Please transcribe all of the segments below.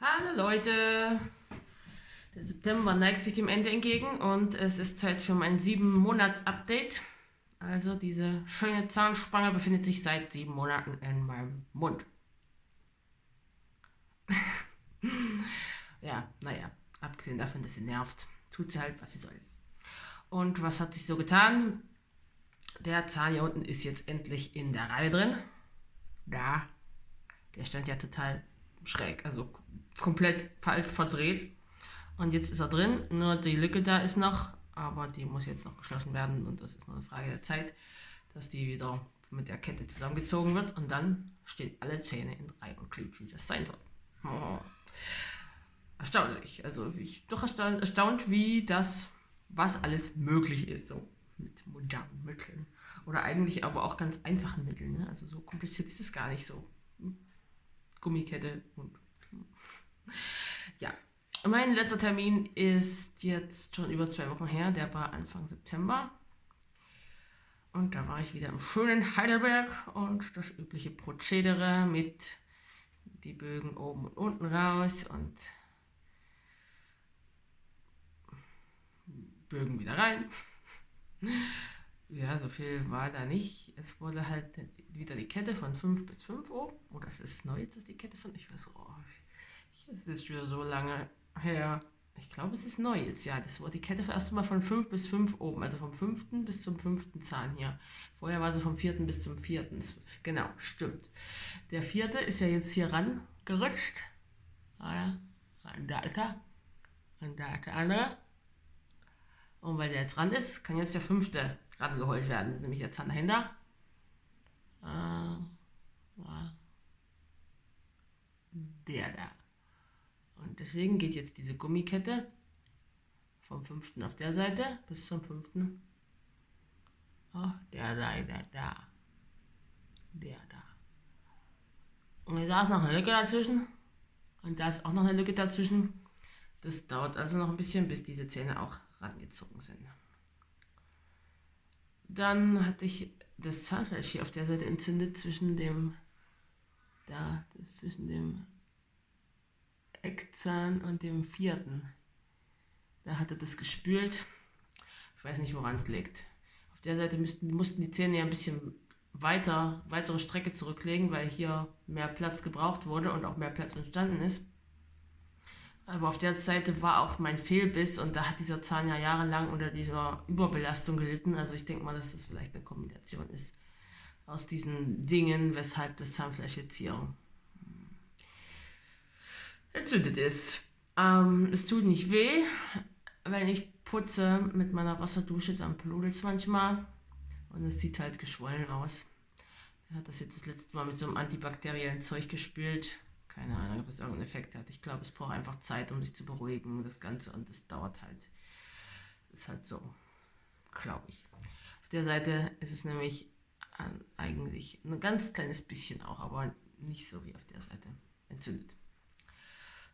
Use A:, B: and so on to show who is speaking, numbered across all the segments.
A: Hallo Leute! Der September neigt sich dem Ende entgegen und es ist Zeit für mein 7-Monats-Update. Also diese schöne Zahnspange befindet sich seit 7 Monaten in meinem Mund. Ja, naja, abgesehen davon, dass sie nervt, tut sie halt, was sie soll. Und was hat sich so getan? Der Zahn hier unten ist jetzt endlich in der Reihe drin. Da, der stand ja total schräg, also komplett falsch verdreht. Und jetzt ist er drin, nur die Lücke da ist noch, aber die muss jetzt noch geschlossen werden und das ist nur eine Frage der Zeit, dass die wieder mit der Kette zusammengezogen wird und dann stehen alle Zähne in Reihe und Glied, wie das sein soll. Oh, erstaunlich. Also ich bin doch erstaunt, wie das, was alles möglich ist, so mit modernen Mitteln. Oder eigentlich aber auch ganz einfachen Mitteln. Ne? Also so kompliziert ist es gar nicht so. Gummikette und ja. Mein letzter Termin ist jetzt schon über 2 Wochen her. Der war Anfang September. Und da war ich wieder im schönen Heidelberg und das übliche Prozedere mit die Bögen oben und unten raus und Bögen wieder rein. Ja, so viel war da nicht. Es wurde halt wieder die Kette von 5 bis 5 oben. Oder ist es neu jetzt, ist die Kette von, ich weiß, es ist wieder so lange her. Ich glaube, es ist neu jetzt, ja. Das wurde die Kette erst mal von 5 bis 5 oben, also vom 5. bis zum 5. Zahn hier. Vorher war sie vom 4. bis zum 4. Genau, stimmt. Der 4. ist ja jetzt hier rangerutscht. Ah ja, da ist er. Und da ist der andere. Und weil der jetzt ran ist, kann jetzt der 5. rangeholt werden. Das ist nämlich der Zahn dahinter. Der da. Und deswegen geht jetzt diese Gummikette vom 5. auf der Seite bis zum 5. Oh, der da. Der da. Und da ist noch eine Lücke dazwischen. Und da ist auch noch eine Lücke dazwischen. Das dauert also noch ein bisschen, bis diese Zähne auch rangezogen sind. Dann hatte ich das Zahnfleisch hier auf der Seite entzündet zwischen dem Eckzahn und dem 4. Da hatte das gespült. Ich weiß nicht, woran es liegt. Auf der Seite mussten die Zähne ja ein bisschen weitere Strecke zurücklegen, weil hier mehr Platz gebraucht wurde und auch mehr Platz entstanden ist. Aber auf der Seite war auch mein Fehlbiss und da hat dieser Zahn ja jahrelang unter dieser Überbelastung gelitten. Also ich denke mal, dass das vielleicht eine Kombination ist aus diesen Dingen, weshalb das Zahnfleisch jetzt hier entzündet ist. Es tut nicht weh. Wenn ich putze mit meiner Wasserdusche, dann blutet es manchmal und es sieht halt geschwollen aus. Er hat das jetzt das letzte Mal mit so einem antibakteriellen Zeug gespült. Keine Ahnung, ob es irgendeinen Effekt hat. Ich glaube, es braucht einfach Zeit, um sich zu beruhigen, das Ganze. Und das dauert halt. Ist halt so, glaube ich. Auf der Seite ist es nämlich eigentlich ein ganz kleines bisschen auch, aber nicht so wie auf der Seite entzündet.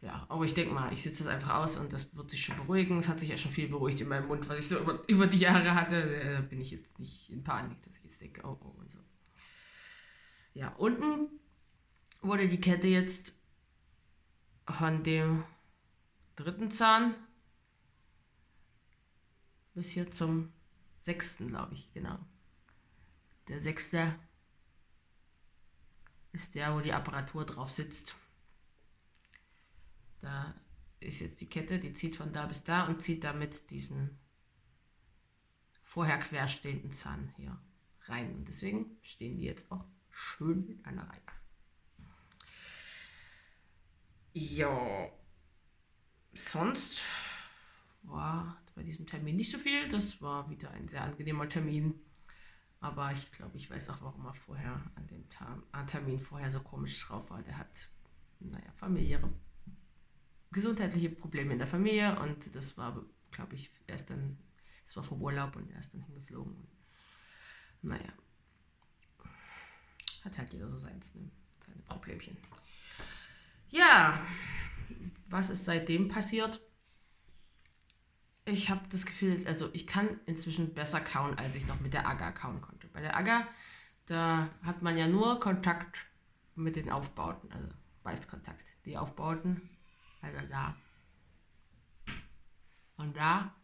A: Ja, aber ich denke mal, ich sitze das einfach aus und das wird sich schon beruhigen. Es hat sich ja schon viel beruhigt in meinem Mund, was ich so über die Jahre hatte. Da bin ich jetzt nicht in Panik, dass ich jetzt denke, oh, oh und so. Ja, unten wurde die Kette jetzt von dem 3. Zahn bis hier zum 6., glaube ich, genau. Der 6. ist der, wo die Apparatur drauf sitzt. Da ist jetzt die Kette, die zieht von da bis da und zieht damit diesen vorher querstehenden Zahn hier rein. Und deswegen stehen die jetzt auch schön in einer Reihe. Ja, sonst war bei diesem Termin nicht so viel. Das war wieder ein sehr angenehmer Termin. Aber ich glaube, ich weiß auch, warum er vorher an dem Termin vorher so komisch drauf war. Der hat, familiäre, gesundheitliche Probleme in der Familie und das war, glaube ich, es war vom Urlaub und er ist dann hingeflogen. Und, hat halt jeder so seine Problemchen. Ja, was ist seitdem passiert? Ich habe das Gefühl, also ich kann inzwischen besser kauen, als ich noch mit der Aga kauen konnte. Bei der Aga, da hat man ja nur Kontakt mit den Aufbauten, also Beißkontakt. Die Aufbauten Also da und da.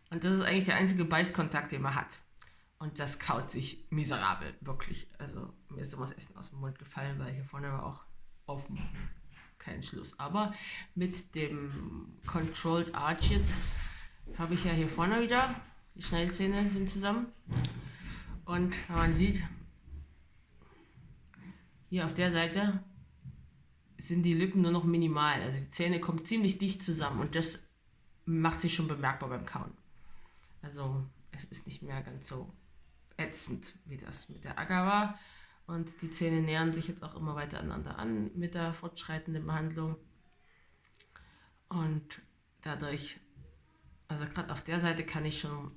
A: Und das ist eigentlich der einzige Beißkontakt, den man hat. Und das kaut sich miserabel, wirklich. Also mir ist immer das Essen aus dem Mund gefallen, weil hier vorne war auch offen. Kein Schluss. Aber mit dem Controlled Arch jetzt habe ich ja hier vorne wieder. Die Schneidezähne sind zusammen. Und man sieht, hier auf der Seite sind die Lücken nur noch minimal. Also die Zähne kommen ziemlich dicht zusammen und das macht sich schon bemerkbar beim Kauen. Also es ist nicht mehr ganz so ätzend, wie das mit der Agar war. Und die Zähne nähern sich jetzt auch immer weiter aneinander an mit der fortschreitenden Behandlung. Und dadurch, also gerade auf der Seite kann ich schon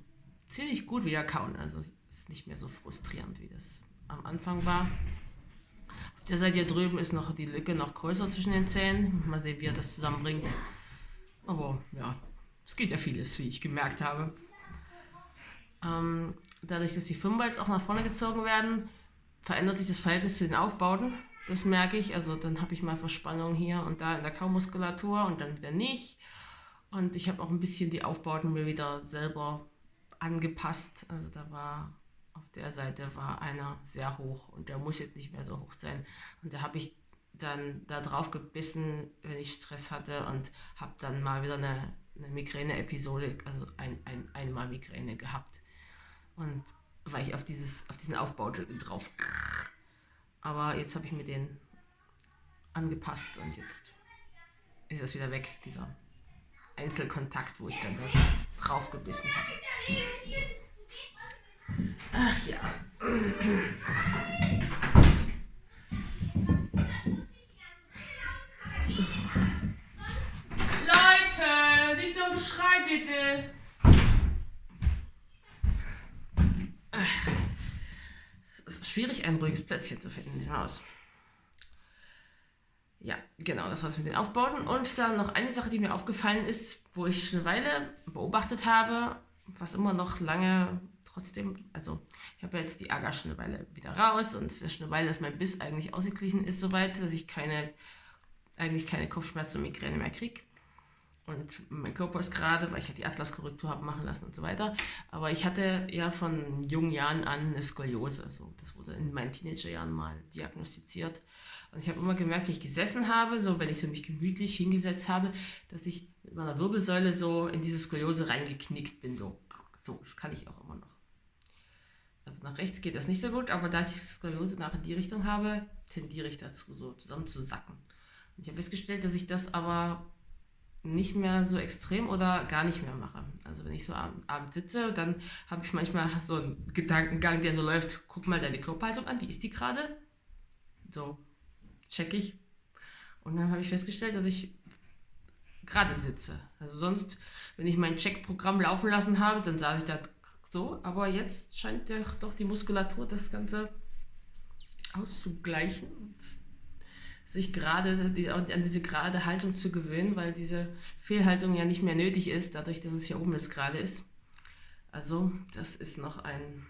A: ziemlich gut wieder kauen. Also es ist nicht mehr so frustrierend, wie das am Anfang war. Auf der Seite hier drüben ist noch die Lücke noch größer zwischen den Zähnen. Mal sehen, wie er das zusammenbringt. Aber ja, es geht ja vieles, wie ich gemerkt habe. Dadurch, dass die Fünfer auch nach vorne gezogen werden, verändert sich das Verhältnis zu den Aufbauten. Das merke ich. Also dann habe ich mal Verspannung hier und da in der Kaumuskulatur und dann wieder nicht. Und ich habe auch ein bisschen die Aufbauten mir wieder selber angepasst. Also da war auf der Seite war einer sehr hoch und der muss jetzt nicht mehr so hoch sein. Und da habe ich dann da drauf gebissen, wenn ich Stress hatte und habe dann mal wieder eine Migräne-Episode, also einmal Migräne gehabt. Und weil ich auf diesen Aufbau drauf. Aber jetzt habe ich mir den angepasst und jetzt ist es wieder weg, dieser Einzelkontakt, wo ich dann da drauf gebissen habe. Ach ja. Leute, nicht so Geschrei bitte. Es ist schwierig, ein ruhiges Plätzchen zu finden im Haus. Ja, genau, das war's mit den Aufbauten. Und dann noch eine Sache, die mir aufgefallen ist, wo ich schon eine Weile beobachtet habe, was immer noch lange trotzdem, also ich habe jetzt die Agar schon eine Weile wieder raus und es ist schon eine Weile, dass mein Biss eigentlich ausgeglichen ist soweit, dass ich eigentlich keine Kopfschmerzen und Migräne mehr kriege. Und mein Körper ist gerade, weil ich ja die Atlaskorrektur habe machen lassen und so weiter. Aber ich hatte ja von jungen Jahren an eine Skoliose. Also das wurde in meinen Teenagerjahren mal diagnostiziert. Und ich habe immer gemerkt, wie ich gesessen habe, so wenn ich so mich gemütlich hingesetzt habe, dass ich mit meiner Wirbelsäule so in diese Skoliose reingeknickt bin. So, das kann ich auch immer noch. Also nach rechts geht das nicht so gut, aber da ich Skoliose nach in die Richtung habe, tendiere ich dazu, so zusammen zu sacken. Und ich habe festgestellt, dass ich das aber nicht mehr so extrem oder gar nicht mehr mache. Also wenn ich so abends sitze, dann habe ich manchmal so einen Gedankengang, der so läuft, guck mal deine Körperhaltung an, wie ist die gerade? So, check ich. Und dann habe ich festgestellt, dass ich gerade sitze. Also sonst, wenn ich mein Checkprogramm laufen lassen habe, dann saß ich da so, aber jetzt scheint doch die Muskulatur das Ganze auszugleichen und sich gerade an diese gerade Haltung zu gewöhnen, weil diese Fehlhaltung ja nicht mehr nötig ist, dadurch, dass es hier oben jetzt gerade ist. Also das ist noch ein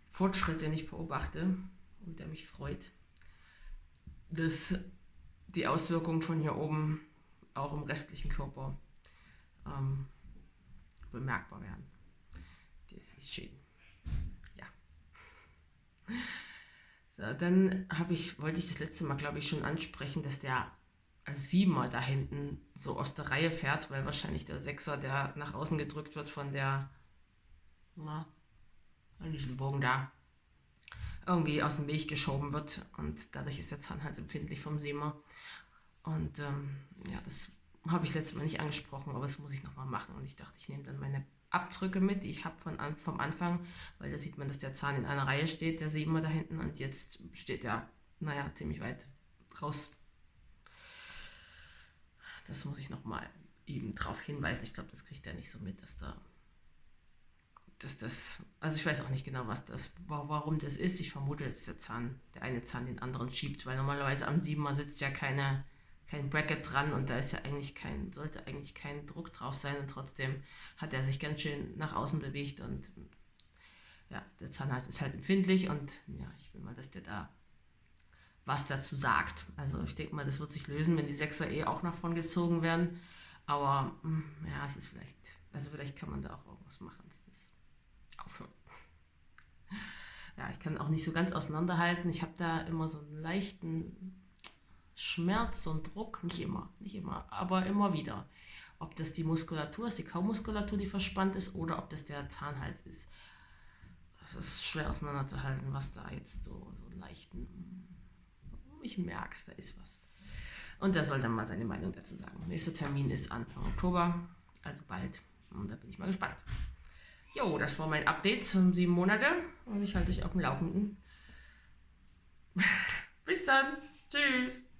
A: Fortschritt, den ich beobachte und der mich freut, dass die Auswirkungen von hier oben auch im restlichen Körper bemerkbar werden. Das ist schön. Ja. So, dann wollte ich das letzte Mal, glaube ich, schon ansprechen, dass der Siebener da hinten so aus der Reihe fährt, weil wahrscheinlich der Sechser, der nach außen gedrückt wird von diesem Bogen da, irgendwie aus dem Weg geschoben wird und dadurch ist der Zahn halt empfindlich vom Siebener. Und ja, das habe ich letztes Mal nicht angesprochen, aber das muss ich nochmal machen und ich dachte, ich nehme dann meine Abdrücke mit, die ich habe vom Anfang, weil da sieht man, dass der Zahn in einer Reihe steht, der Siebener da hinten und jetzt steht der, ziemlich weit raus. Das muss ich nochmal eben drauf hinweisen. Ich glaube, das kriegt er nicht so mit, also ich weiß auch nicht genau, warum das ist. Ich vermute, dass der eine Zahn den anderen schiebt, weil normalerweise am Siebener sitzt ja kein Bracket dran und da ist ja sollte eigentlich kein Druck drauf sein und trotzdem hat er sich ganz schön nach außen bewegt und ja, der Zahnhals ist halt empfindlich und ja, ich will mal, dass der da was dazu sagt. Also ich denke mal, das wird sich lösen, wenn die Sechser auch nach vorn gezogen werden. Aber ja, es ist vielleicht, also vielleicht kann man da auch irgendwas machen, dass das aufhört. Ja, ich kann auch nicht so ganz auseinanderhalten. Ich habe da immer so einen leichten Schmerz und Druck, nicht immer, aber immer wieder. Ob das die Muskulatur ist, die Kaumuskulatur, die verspannt ist, oder ob das der Zahnhals ist. Das ist schwer auseinanderzuhalten, was da jetzt so einen leichten. Ich merke es, da ist was. Und der soll dann mal seine Meinung dazu sagen. Nächster Termin ist Anfang Oktober, also bald. Und da bin ich mal gespannt. Jo, das war mein Update zum 7 Monate und ich halte dich auf dem Laufenden. Bis dann. Tschüss.